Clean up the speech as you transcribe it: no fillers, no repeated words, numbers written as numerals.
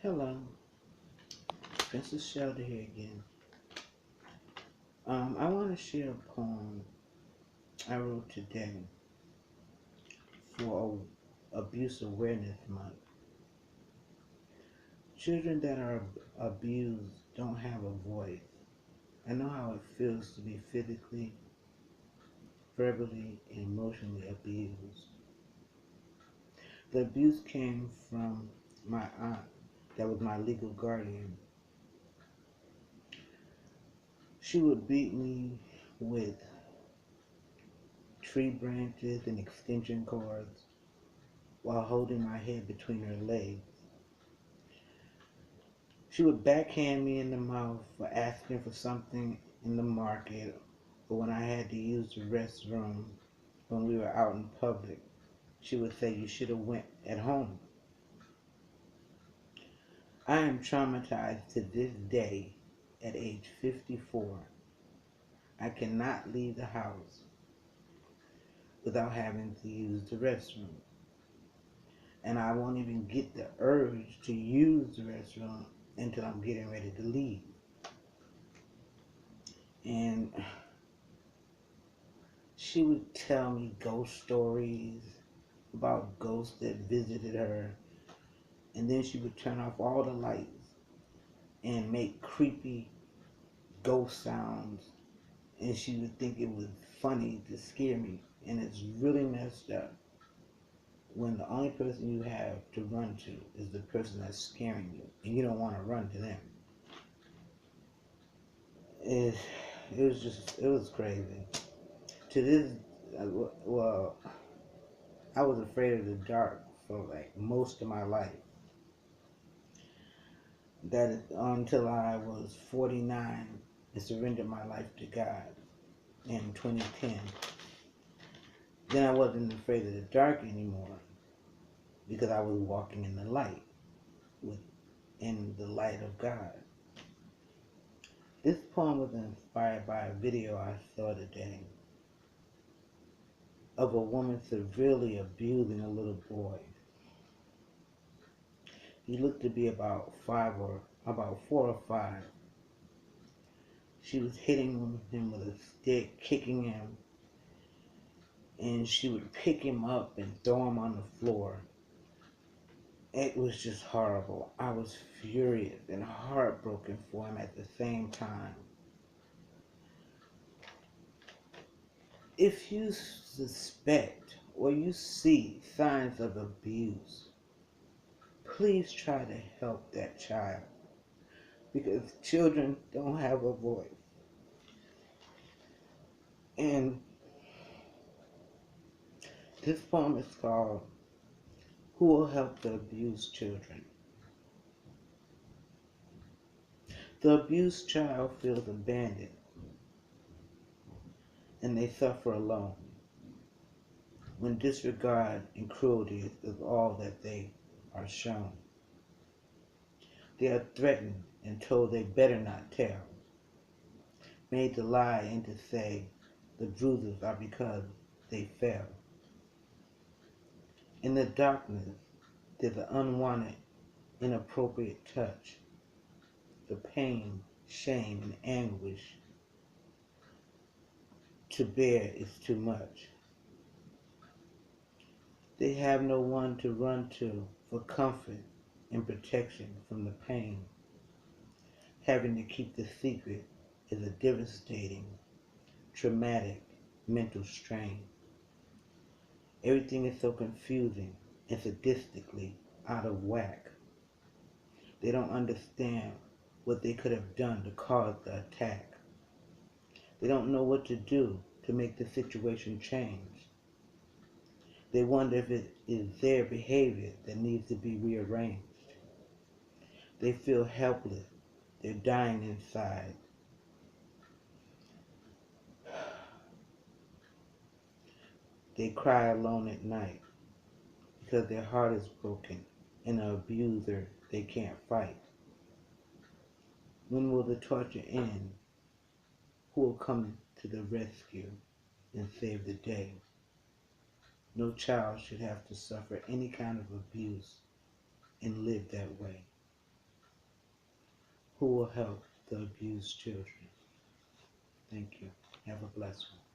Hello, Princess Shelda here again. I want to share a poem I wrote today for Abuse Awareness Month. Children that are abused don't have a voice. I know how it feels to be physically, verbally, and emotionally abused. The abuse came from my aunt, that was my legal guardian. She would beat me with tree branches and extension cords while holding my head between her legs. She would backhand me in the mouth for asking for something in the market or when I had to use the restroom when we were out in public. She would say, "You should have went at home." I am traumatized to this day at age 54. I cannot leave the house without having to use the restroom. And I won't even get the urge to use the restroom until I'm getting ready to leave. And she would tell me ghost stories about ghosts that visited her, and then she would turn off all the lights and make creepy ghost sounds, and she would think it was funny to scare me. And it's really messed up when the only person you have to run to is the person that's scaring you, and you don't want to run to them. It, it was crazy. To this, well, I was afraid of the dark for like most of my life. That is until I was 49 and surrendered my life to God in 2010. Then I wasn't afraid of the dark anymore because I was walking in the light, in the light of God. This poem was inspired by a video I saw today of a woman severely abusing a little boy. He looked to be about about 4 or 5. She was hitting him with a stick, kicking him, and she would pick him up and throw him on the floor. It was just horrible. I was furious and heartbroken for him at the same time. If you suspect or you see signs of abuse, please try to help that child because children don't have a voice. And this poem is called "Who Will Help the Abused Children?" The abused child feels abandoned and they suffer alone when disregard and cruelty is all that they are shown. They are threatened and told they better not tell, made to lie and to say the bruises are because they fell. In the darkness, there's an unwanted, inappropriate touch. The pain, shame, and anguish to bear is too much. They have no one to run to for comfort and protection from the pain. Having to keep the secret is a devastating, traumatic mental strain. Everything is so confusing and sadistically out of whack. They don't understand what they could have done to cause the attack. They don't know what to do to make the situation change. They wonder if it is their behavior that needs to be rearranged. They feel helpless. They're dying inside. They cry alone at night because their heart is broken and an abuser they can't fight. When will the torture end? Who will come to the rescue and save the day? No child should have to suffer any kind of abuse and live that way. who will help the abused children. Thank you. Have a blessed one.